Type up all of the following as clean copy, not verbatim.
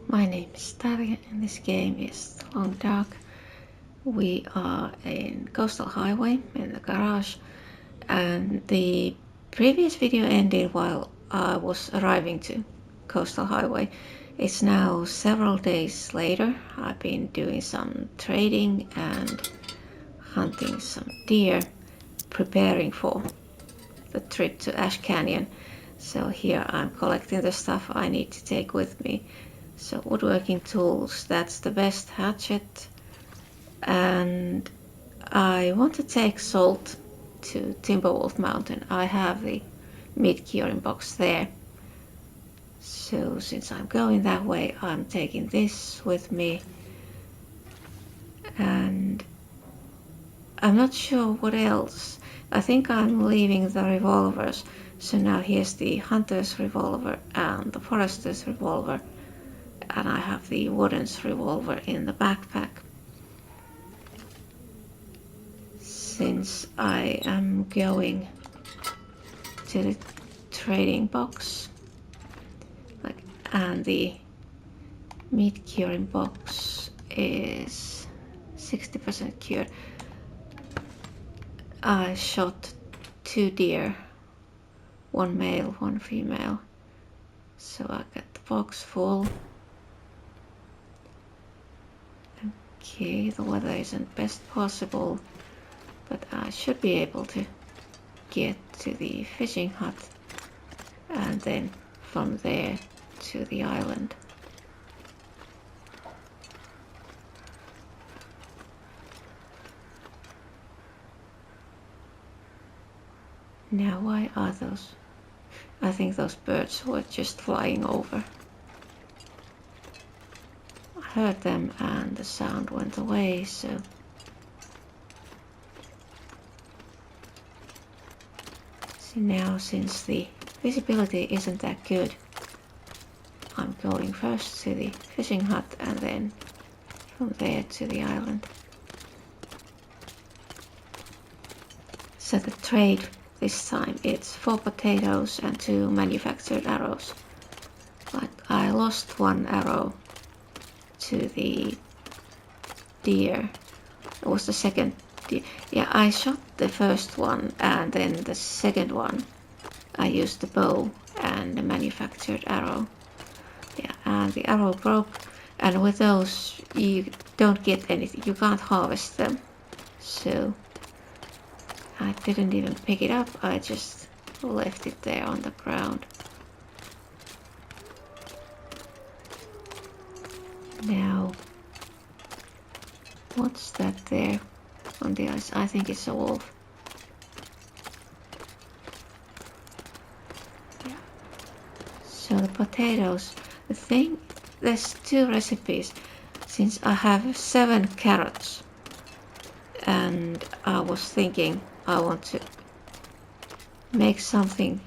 My name is Tarja and this game is Long Dark. We are in Coastal Highway in the garage, and the previous video ended while I was arriving to Coastal Highway. It's now several days later. I've been doing some trading and hunting some deer, preparing for the trip to Ash Canyon. So here I'm collecting the stuff I need to take with me. So woodworking tools, that's the best hatchet, and I want to take salt to Timberwolf Mountain. I have the meat curing box there. So since I'm going that way, I'm taking this with me, and I'm not sure what else. I think I'm leaving the revolvers. So now here's the hunter's revolver and the forester's revolver, and I have the warden's revolver in the backpack. Since I am going to the trading box, and the meat curing box is 60% cured. I shot 2 deer, 1 male, 1 female, so I got the box full. Okay, the weather isn't best possible, but I should be able to get to the fishing hut and then from there to the island. Now why are those? I think those birds were just flying over. I heard them and the sound went away, so now since the visibility isn't that good, I'm going first to the fishing hut and then from there to the island. So the trade this time, it's 4 potatoes and 2 manufactured arrows. Like I lost 1 arrow to the deer. It was the second deer. Yeah, I shot the first one and then the second one I used the bow and the manufactured arrow. Yeah, and the arrow broke, and with those you don't get anything, you can't harvest them. So I didn't even pick it up, I just left it there on the ground. Now, what's that there on the ice? I think it's a wolf. Yeah. So the potatoes, the thing, there's 2 recipes. Since I have 7 carrots, and I was thinking I want to make something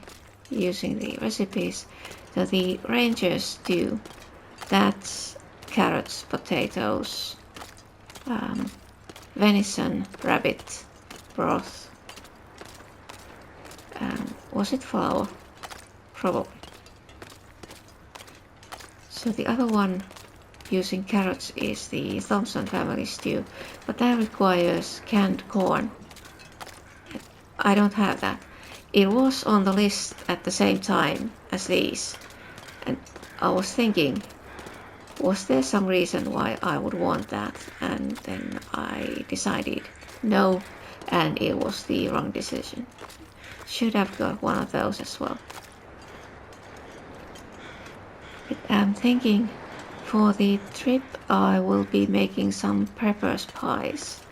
using the recipes. So the ranger stew, that's carrots, potatoes, venison, rabbit broth, was it flour? Probably. So the other one using carrots is the Thompson family stew, but that requires canned corn. I don't have that. It was on the list at the same time as these, and I was thinking, was there some reason why I would want that? And then I decided no, and it was the wrong decision. Should have got one of those as well. But I'm thinking for the trip I will be making some prepper's pies,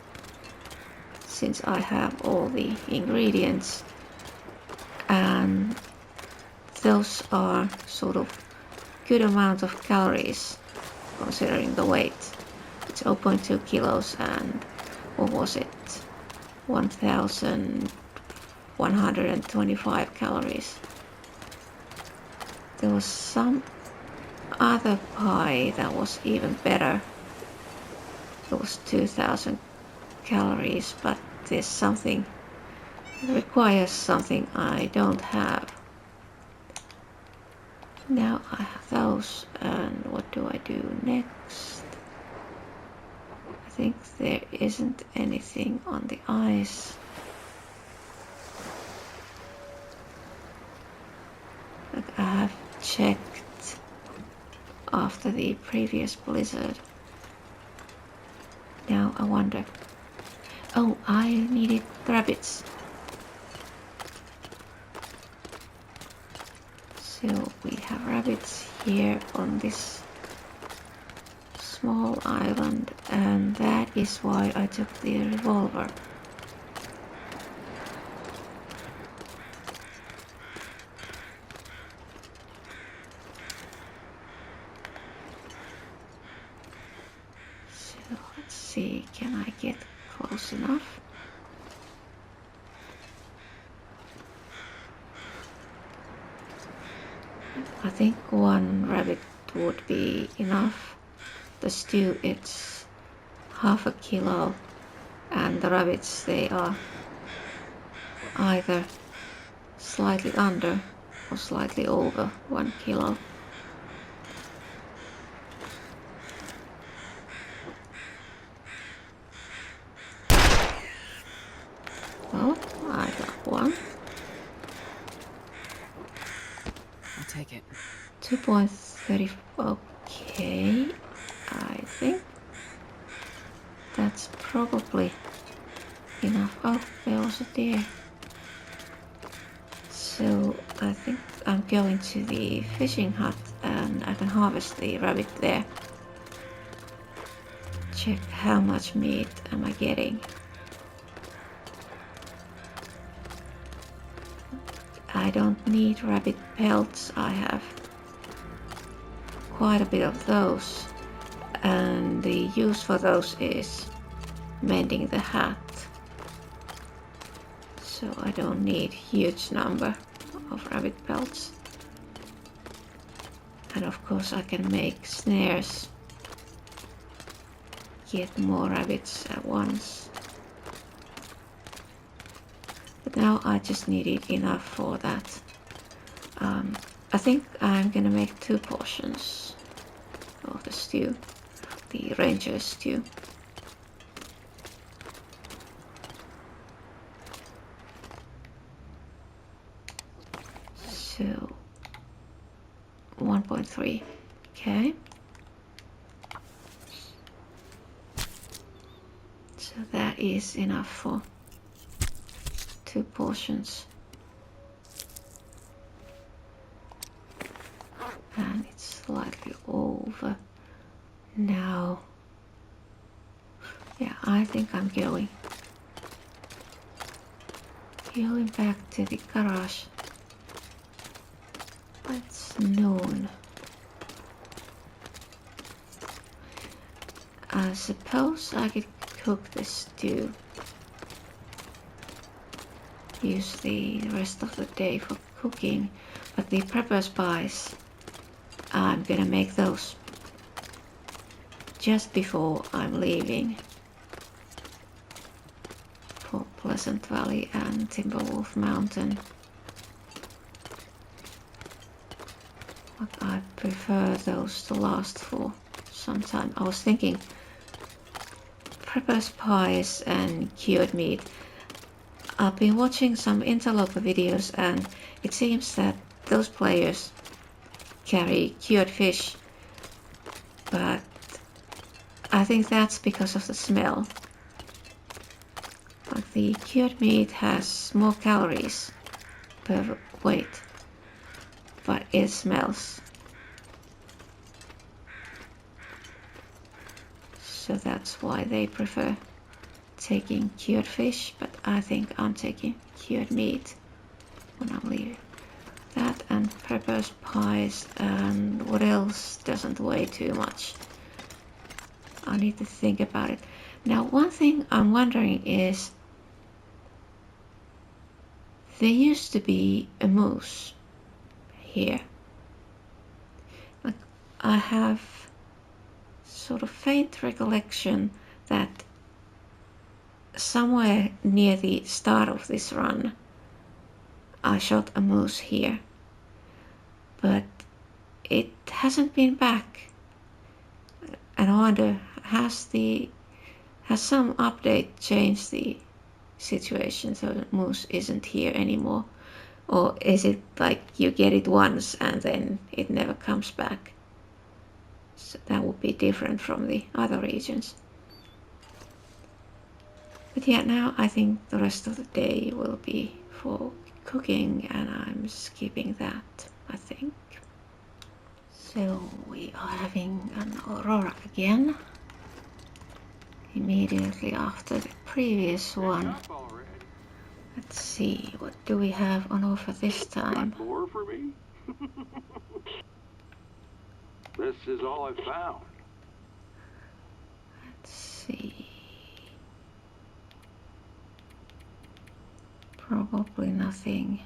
since I have all the ingredients, and those are sort of good amount of calories considering the weight. It's 0.2 kilos and what was it, 1125 calories. There was some other pie that was even better. It was 2000 calories, but there's something, it requires something I don't have. Now I have those, and what do do I do next? I think there isn't anything on the ice. But I have checked after the previous blizzard. Now I wonder. Oh, I needed rabbits. So we have rabbits here on this small island, and that is why I took the revolver. So let's see, can I get close enough? I think one rabbit would be enough. The stew, it's half a kilo, and the rabbits, they are either slightly under or slightly over 1 kilo. Oh, I got one. I'll take it. 2.30. Okay, I think that's probably enough. Oh, there was a deer. So I think I'm going to the fishing hut and I can harvest the rabbit there. Check how much meat am I getting. I don't need rabbit pelts. I have quite a bit of those, and the use for those is mending the hat. So I don't need huge number of rabbit pelts. And of course I can make snares, get more rabbits at once. But now I just needed enough for that. I think I'm gonna make 2 portions of the stew, the ranger stew. So 1.3, okay. So that is enough for 2 portions. And it's slightly over now. Yeah, I think I'm going back to the garage. It's noon. I suppose I could cook the stew. Use the rest of the day for cooking, but the prepper's pies, I'm gonna make those just before I'm leaving for Pleasant Valley and Timberwolf Mountain. But I prefer those to last for some time. I was thinking prepper's pies and cured meat. I've been watching some interloper videos and it seems that those players carry cured fish, but I think that's because of the smell. Like the cured meat has more calories per weight, but it smells. So that's why they prefer taking cured fish, but I think I'm taking cured meat when I'm leaving. That and prepper's pies, and what else doesn't weigh too much. I need to think about it. Now, one thing I'm wondering is, there used to be a moose here. Like, I have sort of faint recollection that somewhere near the start of this run I shot a moose here, but it hasn't been back And I wonder, has some update changed the situation so the moose isn't here anymore? Or is it like you get it once and then it never comes back? So that would be different from the other regions. But yeah, now I think the rest of the day will be for cooking, and I'm skipping that, I think. So we are having an aurora again, immediately after the previous one. Let's see, what do we have on offer this time? More for me? This is all I found. Let's see. Probably nothing.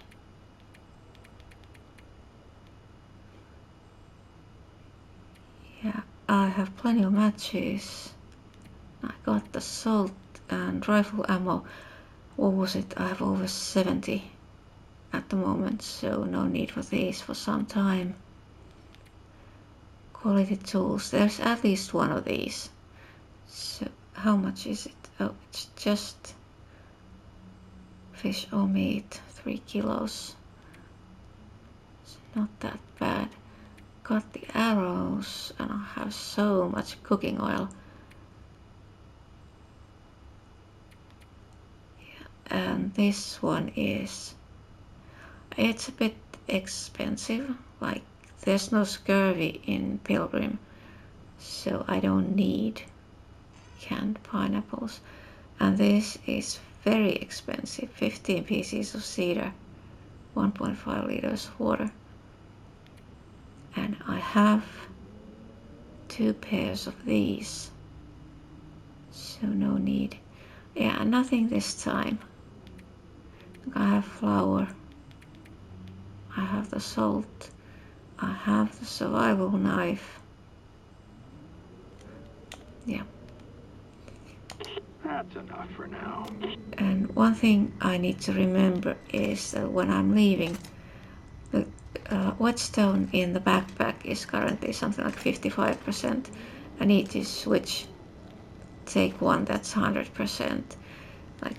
Yeah, I have plenty of matches. I got the salt and rifle ammo. What was it? I have over 70 at the moment, so no need for these for some time. Quality tools. There's at least one of these. So how much is it? Oh, it's just fish or meat, 3 kilos. It's not that bad. Got the arrows, and I have so much cooking oil. Yeah, and this one is, it's a bit expensive. Like, there's no scurvy in Pilgrim, so I don't need canned pineapples. And this is very expensive, 15 pieces of cedar, 1.5 liters of water. And I have 2 pairs of these, so no need. Yeah, nothing this time. I have flour, I have the salt, I have the survival knife. Yeah. That's enough for now. And one thing I need to remember is that when I'm leaving, the whetstone in the backpack is currently something like 55%. I need to take one that's 100%. Like,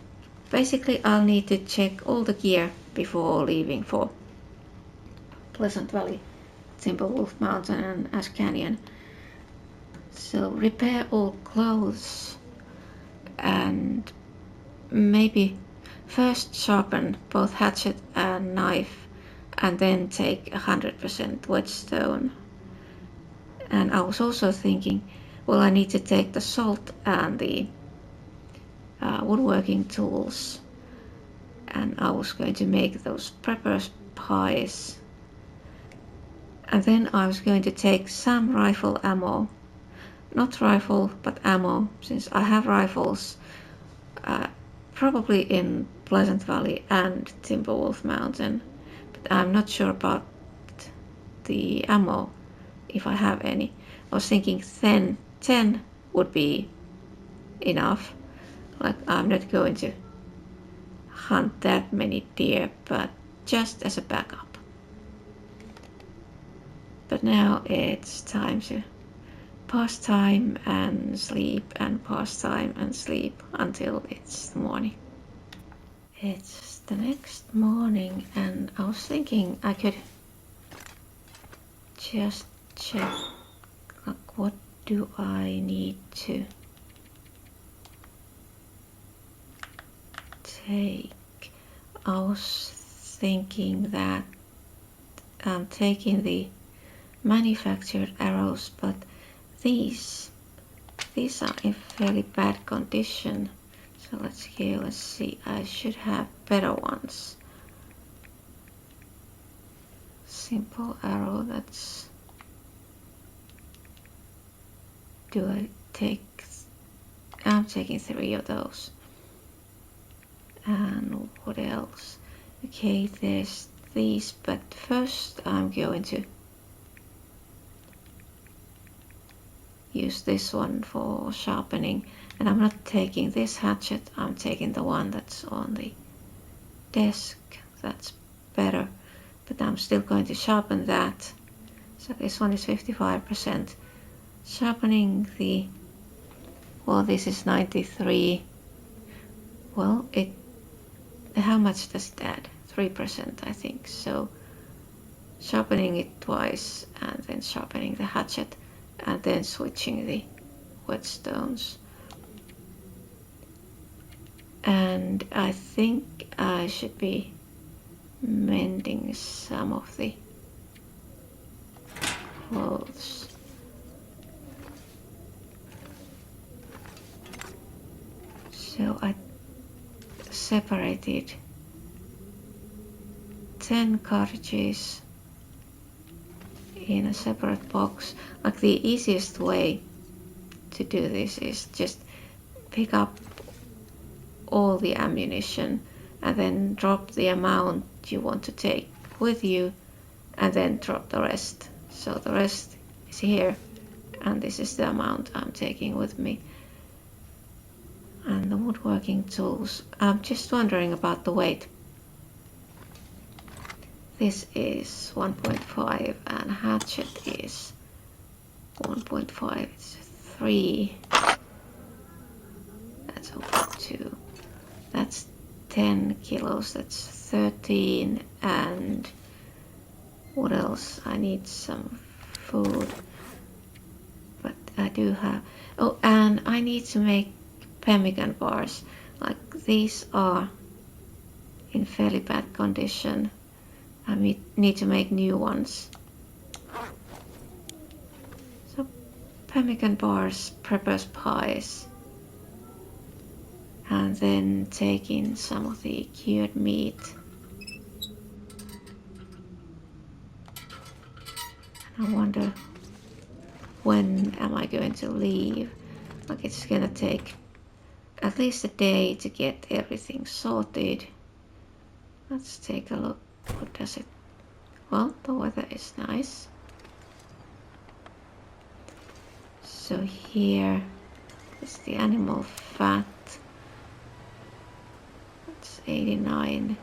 basically I'll need to check all the gear before leaving for Pleasant Valley, Timberwolf Mountain and Ash Canyon. So repair all clothes, and maybe first sharpen both hatchet and knife, and then take 100% whetstone. And I was also thinking, well, I need to take the salt and the woodworking tools, and I was going to make those prepper's pies. And then I was going to take some rifle ammo, not rifle but ammo, since I have rifles probably in Pleasant Valley and Timberwolf Mountain, but I'm not sure about the ammo, if I have any. I was thinking 10 would be enough. Like, I'm not going to hunt that many deer, but just as a backup. But now it's time to pass time and sleep and pass time and sleep until it's the morning. It's the next morning, and I was thinking I could just check, like, what do I need to take. I was thinking that I'm taking the manufactured arrows, but these are in fairly bad condition. So let's see, I should have better ones. Simple arrow, that's, I'm taking 3 of those. And what else? Okay, there's these, but first I'm going to use this one for sharpening. And I'm not taking this hatchet, I'm taking the one that's on the desk. That's better, but I'm still going to sharpen that. So this one is 55% sharpening the, well, this is 93. Well, how much does it add? 3%, I think. So sharpening it twice and then sharpening the hatchet and then switching the whetstones. And I think I should be mending some of the clothes. So I separated 10 cartridges in a separate box. Like the easiest way to do this is just pick up all the ammunition and then drop the amount you want to take with you and then drop the rest. So the rest is here and this is the amount I'm taking with me. And the woodworking tools, I'm just wondering about the weight. This is 1.5 and hatchet is 1.5, it's 3. That's over 2. That's 10 kilos, that's 13. And what else? I need some food. But I do have, oh, and I need to make pemmican bars. Like these are in fairly bad condition. I need to make new ones. So pemmican bars, prepper's pies. And then take in some of the cured meat. And I wonder when am I going to leave? Like it's gonna take at least a day to get everything sorted. Let's take a look. What does it? Well, the weather is nice. So here is the animal fat. That's 89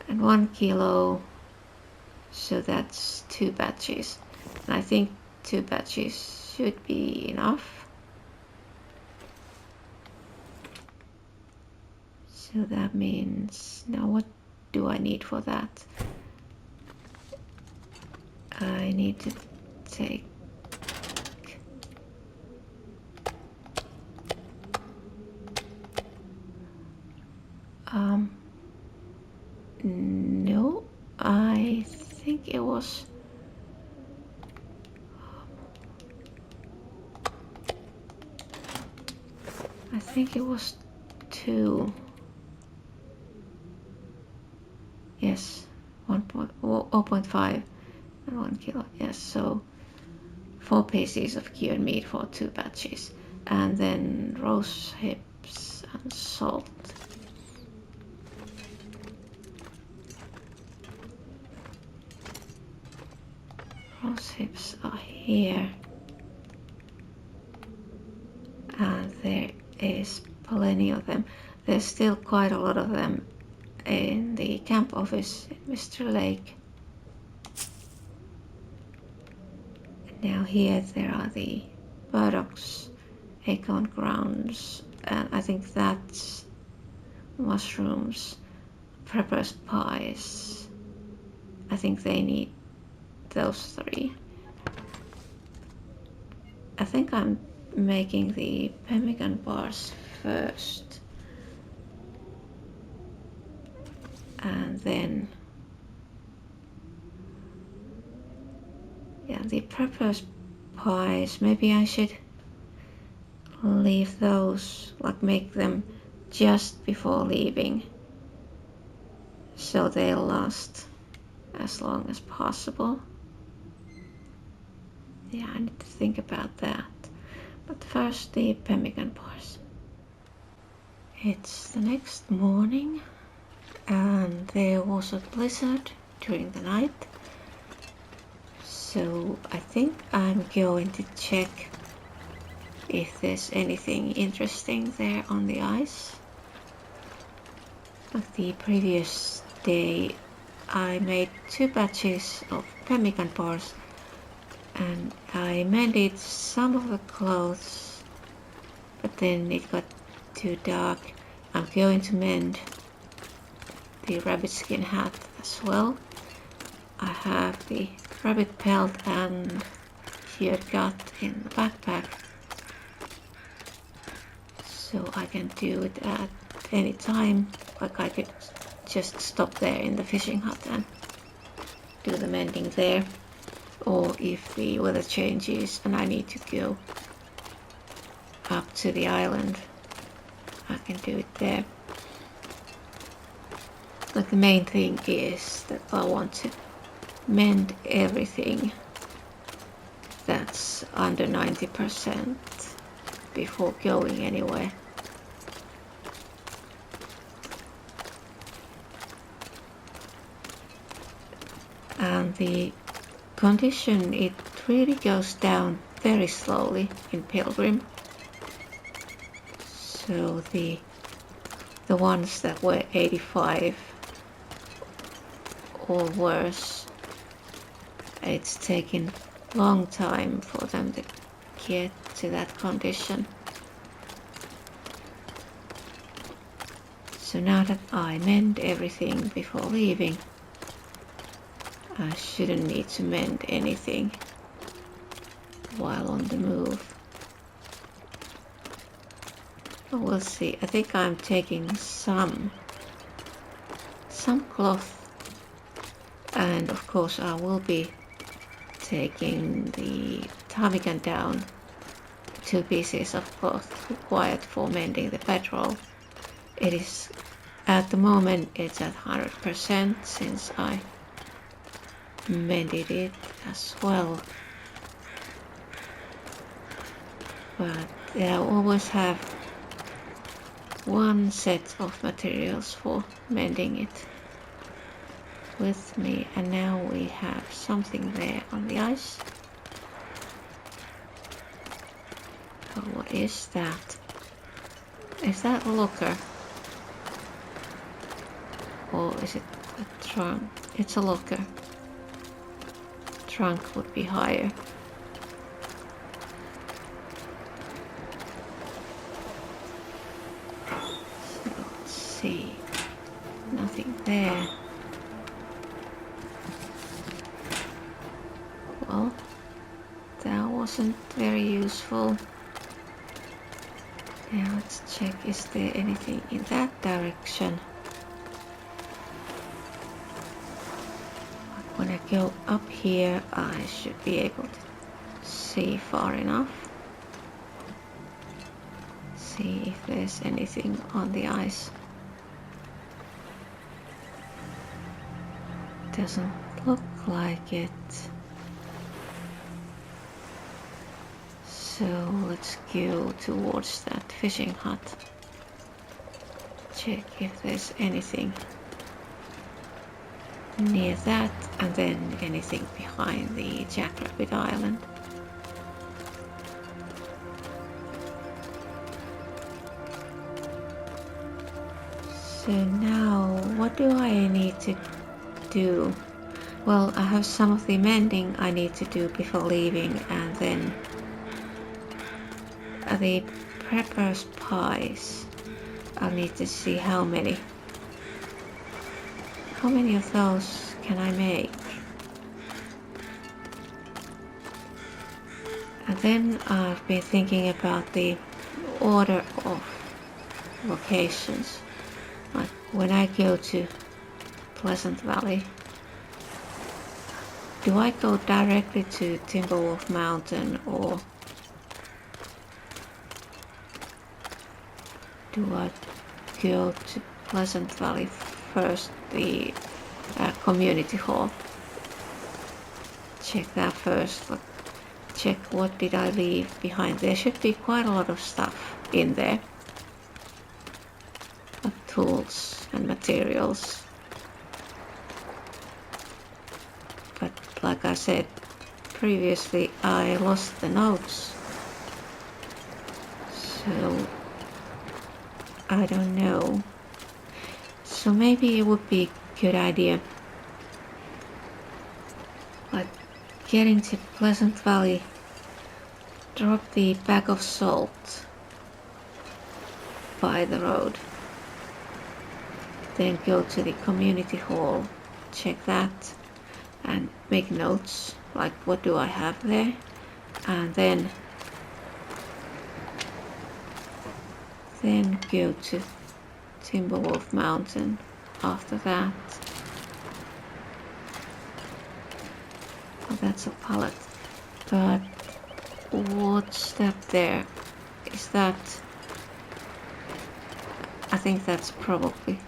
and 1 kilo. So that's 2 batches. And I think 2 batches should be enough. So that means, now what do I need for that? I need to take no, I think it was I think it was 2. Yes, 0.5 and 1 kilo. Yes, so 4 pieces of cured meat for 2 batches, and then roast hips and salt. Roast hips are here, and there is plenty of them. There's still quite a lot of them in the camp office in Mr. Lake. Now here there are the buttocks, acorn grounds, and I think that's mushrooms, prepper's pies. I think they need those 3. I think I'm making the pemmican bars first. And then, yeah, the prepper's pies, maybe I should leave those, like make them just before leaving, so they'll last as long as possible. Yeah, I need to think about that. But first the pemmican bars. It's the next morning and there was a blizzard during the night. So I think I'm going to check if there's anything interesting there on the ice. Like the previous day I made 2 batches of pemmican bars and I mended some of the clothes, but then it got too dark. I'm going to mend the rabbit skin hat as well. I have the rabbit pelt and cured gut in the backpack, so I can do it at any time. Like I could just stop there in the fishing hut and do the mending there, or if the weather changes and I need to go up to the island, I can do it there. But the main thing is that I want to mend everything that's under 90% before going anywhere. And the condition, it really goes down very slowly in Pilgrim. So the ones that were 85 or worse, it's taken a long time for them to get to that condition. So now that I mend everything before leaving, I shouldn't need to mend anything while on the move. But we'll see. I think I'm taking some cloth, and of course I will be taking the ptarmigan down, 2 pieces of cloth required for mending the bedroll. It is, at the moment, it's at 100% since I mended it as well. But I always have one set of materials for mending it with me, and now we have something there on the ice. Oh, what is that? Is that a locker? Or is it a trunk? It's a locker. Trunk would be higher. So let's see. Nothing there. Well, that wasn't very useful. Now let's check, is there anything in that direction? When I go up here, I should be able to see far enough. See if there's anything on the ice. Doesn't look like it. So let's go towards that fishing hut. Check if there's anything near that, and then anything behind the Jackrabbit Island. So now, what do I need to do? Well, I have some of the mending I need to do before leaving, and then the prepper's pies. I'll need to see how many of those can I make. And then I've been thinking about the order of locations. Like when I go to Pleasant Valley, do I go directly to Timberwolf Mountain, or do I go to Pleasant Valley first, the community hall? Check that first. Check what did I leave behind. There should be quite a lot of stuff in there, like tools and materials. But like I said previously, I lost the notes, so I don't know. So maybe it would be a good idea, like, getting to Pleasant Valley, drop the bag of salt by the road. Then go to the community hall, check that, and make notes, like what do I have there, and then go to Timberwolf Mountain after that. Oh, that's a pallet. But what's that there? Is that... I think that's probably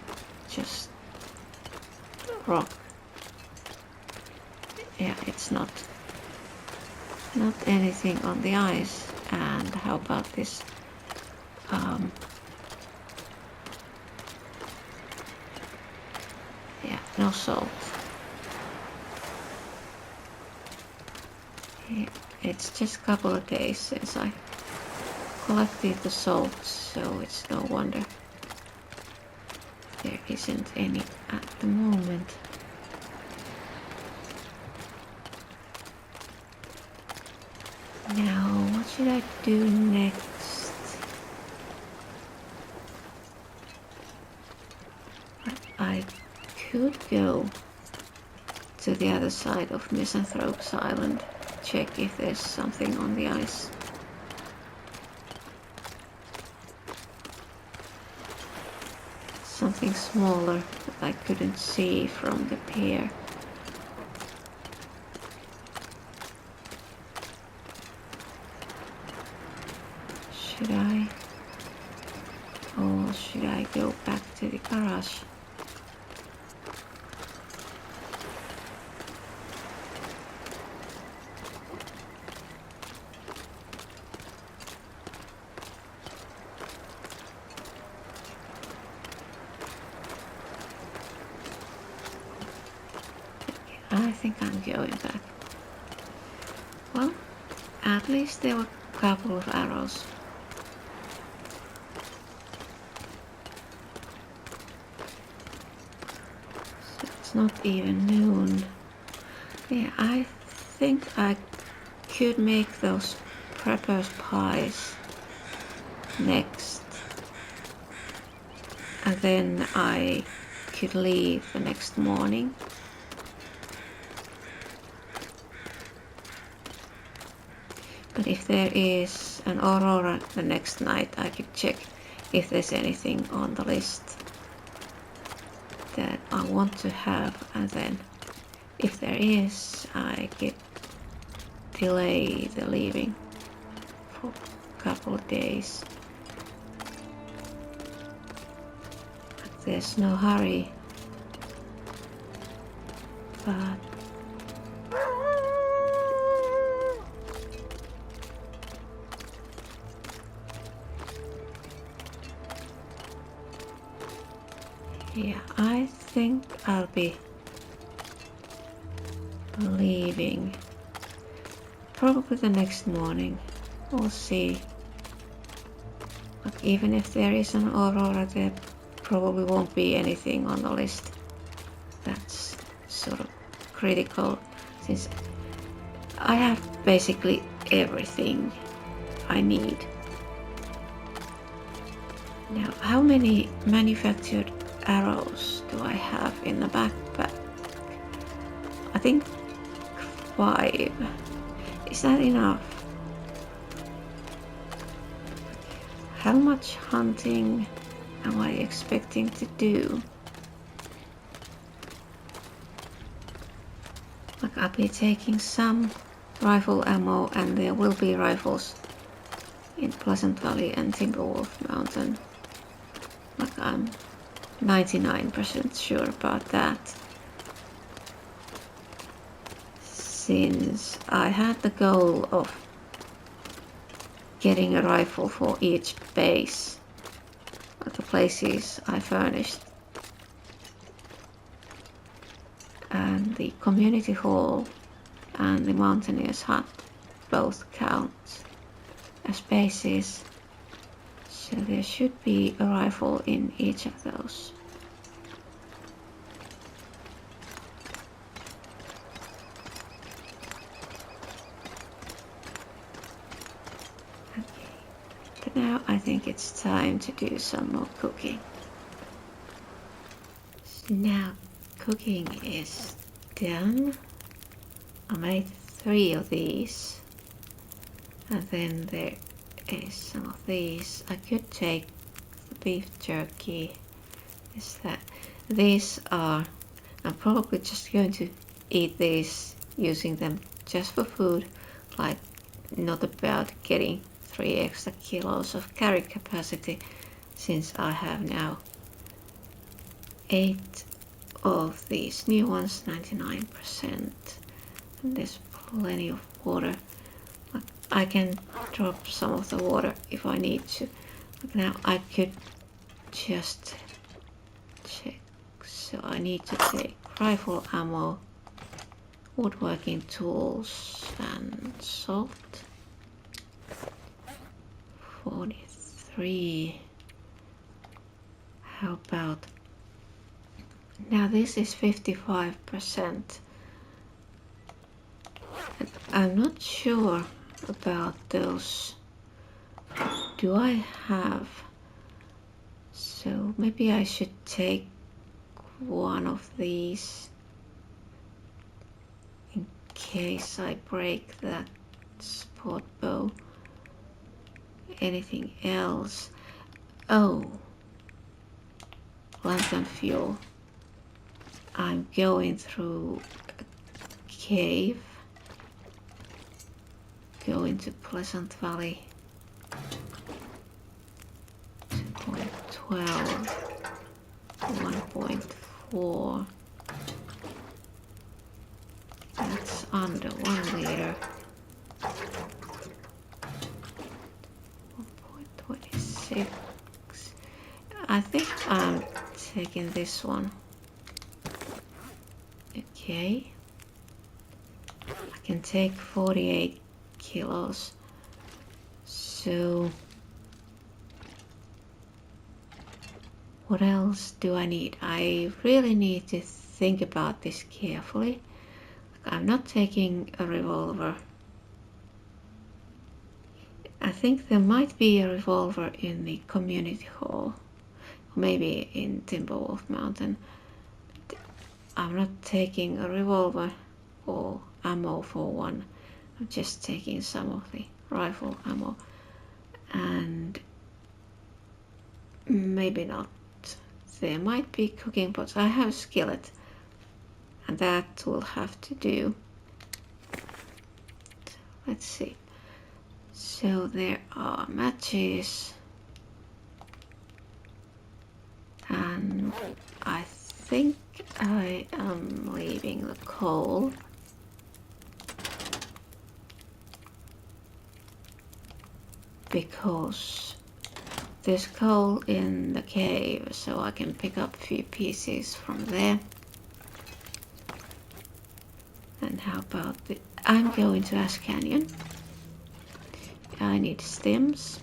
just rock. Yeah, it's not anything on the ice. And how about this? Yeah, no salt. Yeah, it's just a couple of days since I collected the salt, so it's no wonder there isn't any at the moment. Now, what should I do next? I could go to the other side of Misanthropes Island, check if there's something on the ice. Something smaller that I couldn't see from the pier. Should I? Or should I go back to the garage? I think I'm going back. Well, at least there were a couple of arrows. So it's not even noon. Yeah, I think I could make those preppers pies next. And then I could leave the next morning. But if there is an aurora the next night, I could check if there's anything on the list that I want to have, and then if there is, I could delay the leaving for a couple of days. But there's no hurry. But yeah, I think I'll be leaving probably the next morning. We'll see. But even if there is an aurora, there probably won't be anything on the list that's sort of critical, since I have basically everything I need. Now, how many manufactured arrows do I have in the backpack? I think 5. Is that enough? How much hunting am I expecting to do? Like, I'll be taking some rifle ammo, and there will be rifles in Pleasant Valley and Timberwolf Mountain. Like, I'm 99% sure about that, since I had the goal of getting a rifle for each base of the places I furnished, and the community hall and the mountaineer's hut both count as bases. So there should be a rifle in each of those. right now I think it's time to do some more cooking. So now cooking is done. I made 3 of these, and then there is some of these. I could take the beef jerky. Is that these are? I'm probably just going to eat these, using them just for food, like not about getting 3 extra kilos of carry capacity, since I have now 8 of these new ones, 99%, and there's plenty of water. I can drop some of the water if I need to. But now I could just check. So I need to take rifle ammo, woodworking tools, and salt. 43. How about now? This is 55%. And I'm not sure about those. Do I have? So maybe I should take one of these in case I break that sport bow. Anything else? Oh, lantern fuel. I'm going through a cave, going to Pleasant Valley. 2.12, 1.4. That's under 1 liter. 1.26. I think I'm taking this one. Okay. I can take 48 kilos. So what else do I need? I really need to think about this carefully. I'm not taking a revolver. I think there might be a revolver in the community hall, or maybe in Timberwolf Mountain. I'm not taking a revolver or ammo for one. I'm just taking some of the rifle ammo, and maybe not. There might be cooking pots. I have a skillet, and that will have to do. Let's see. So there are matches, and I think I am leaving the coal. Because there's coal in the cave, so I can pick up a few pieces from there. And how about I'm going to Ash Canyon. I need stems.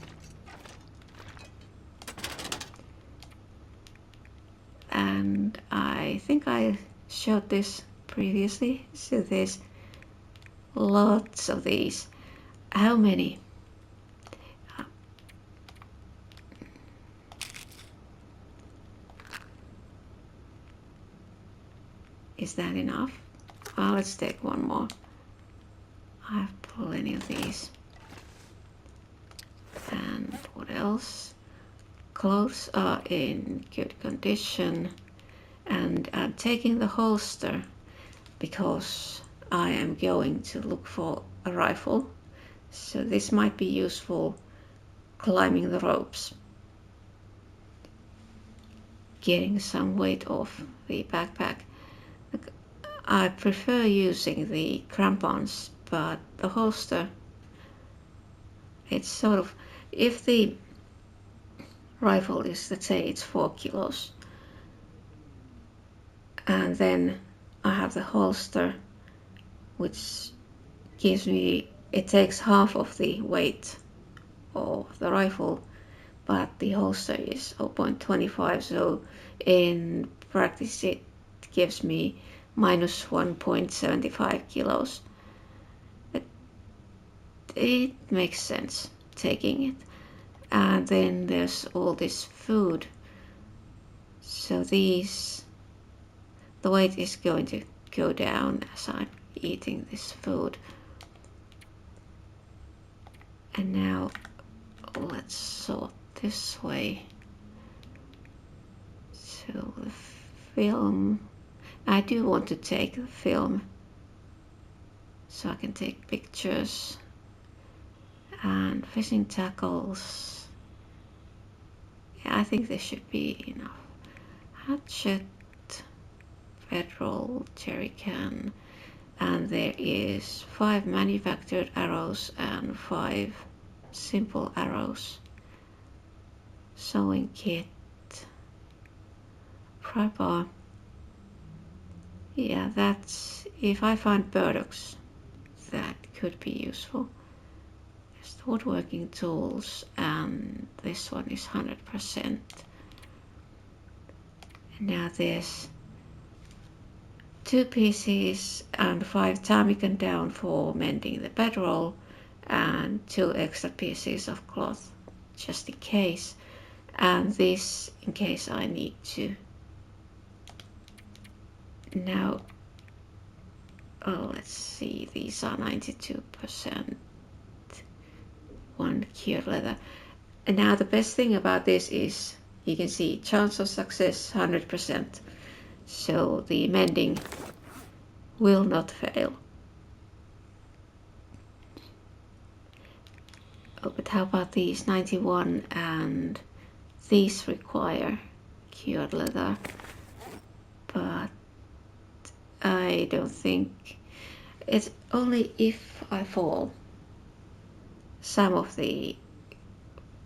And I think I showed this previously, so there's lots of these. How many? Is that enough? Well, let's take one more. I have plenty of these. And what else? Clothes are in good condition, and I'm taking the holster because I am going to look for a rifle, so this might be useful climbing the ropes, getting some weight off the backpack. I prefer using the crampons, but the holster, it's sort of, if the rifle is, let's say it's 4 kilos, and then I have the holster, which gives me, it takes half of the weight of the rifle, but the holster is 0.25, so in practice it gives me minus 1.75 kilos. It makes sense taking it. and then there's all this food. So the weight is going to go down as I'm eating this food. And now let's sort this way. So the film, I do want to take the film so I can take pictures. And fishing tackles, yeah, I think there should be enough. Hatchet, bedroll, jerry can, and there is 5 manufactured arrows and 5 simple arrows. Sewing kit, pry bar. Yeah, that's, if I find burdocks, that could be useful. There's the woodworking tools, and this one is 100%. And now there's 2 pieces and 5 ptarmigan down for mending the bedroll, and 2 extra pieces of cloth just in case, and this in case I need to. Now, oh, let's see, these are 92%, 1 cured leather. And now the best thing about this is you can see chance of success 100%, so the mending will not fail. Oh, but how about these 91, and these require cured leather, but I don't think, it's only if I fall. Some of the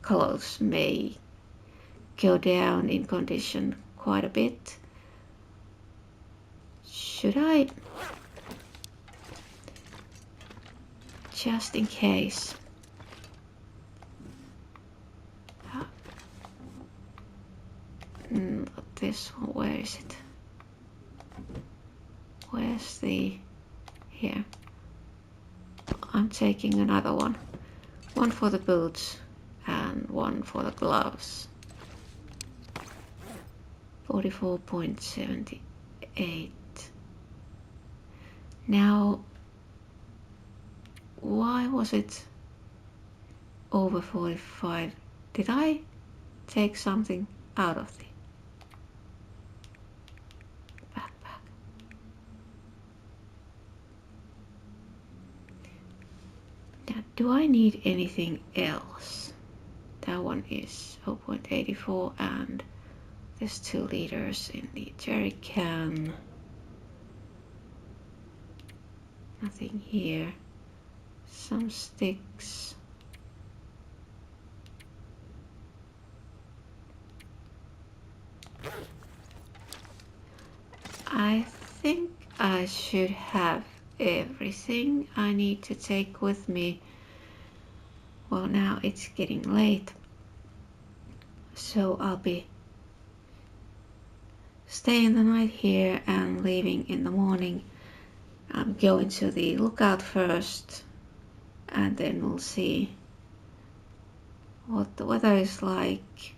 clothes may go down in condition quite a bit. Should I, just in case? But this one, where is it? Where's the, here. I'm taking another one. One for the boots and one for the gloves. 44.78. Now, why was it over 45? Did I take something out of the backpack? Now, do I need anything else? That one is 0.84, and there's 2 liters in the jerry can. Nothing here. Some sticks. I think I should have everything I need to take with me. Well, now it's getting late, so I'll be staying the night here and leaving in the morning. I'm going to the lookout first, and then we'll see what the weather is like.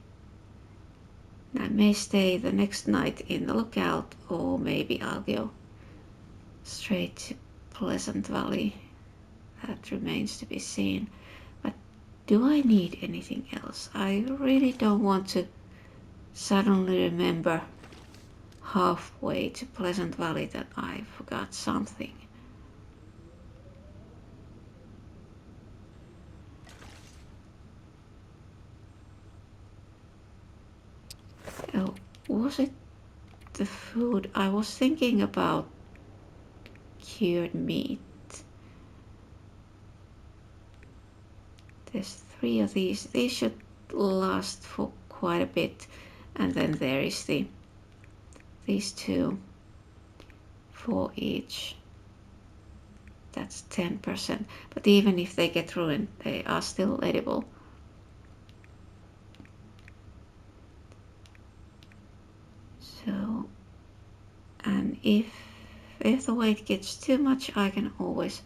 I may stay the next night in the lookout, or maybe I'll go straight to Pleasant Valley. That remains to be seen. But do I need anything else? I really don't want to suddenly remember halfway to Pleasant Valley that I forgot something. Oh, was it the food? I was thinking about cured meat. There's 3 of these. These should last for quite a bit. And then there is these 2 for each. That's 10%. But even if they get ruined, they are still edible. So, and if the weight gets too much, I can always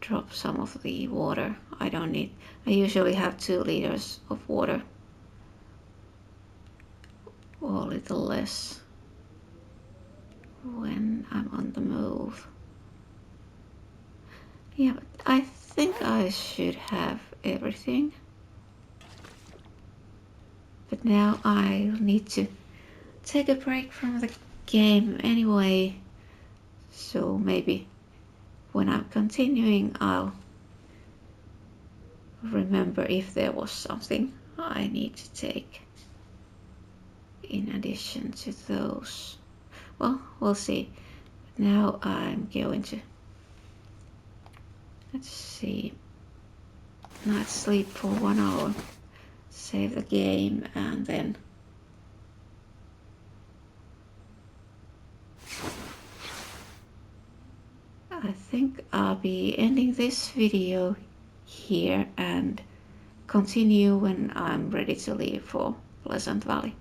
drop some of the water. I don't need, I usually have 2 liters of water, or a little less when I'm on the move. Yeah, but I think I should have everything. But now I need to take a break from the game anyway, so maybe when I'm continuing I'll remember if there was something I need to take in addition to those. Well, we'll see. Now I'm going to, let's see, not sleep for 1 hour, save the game, and then I think I'll be ending this video here and continue when I'm ready to leave for Pleasant Valley.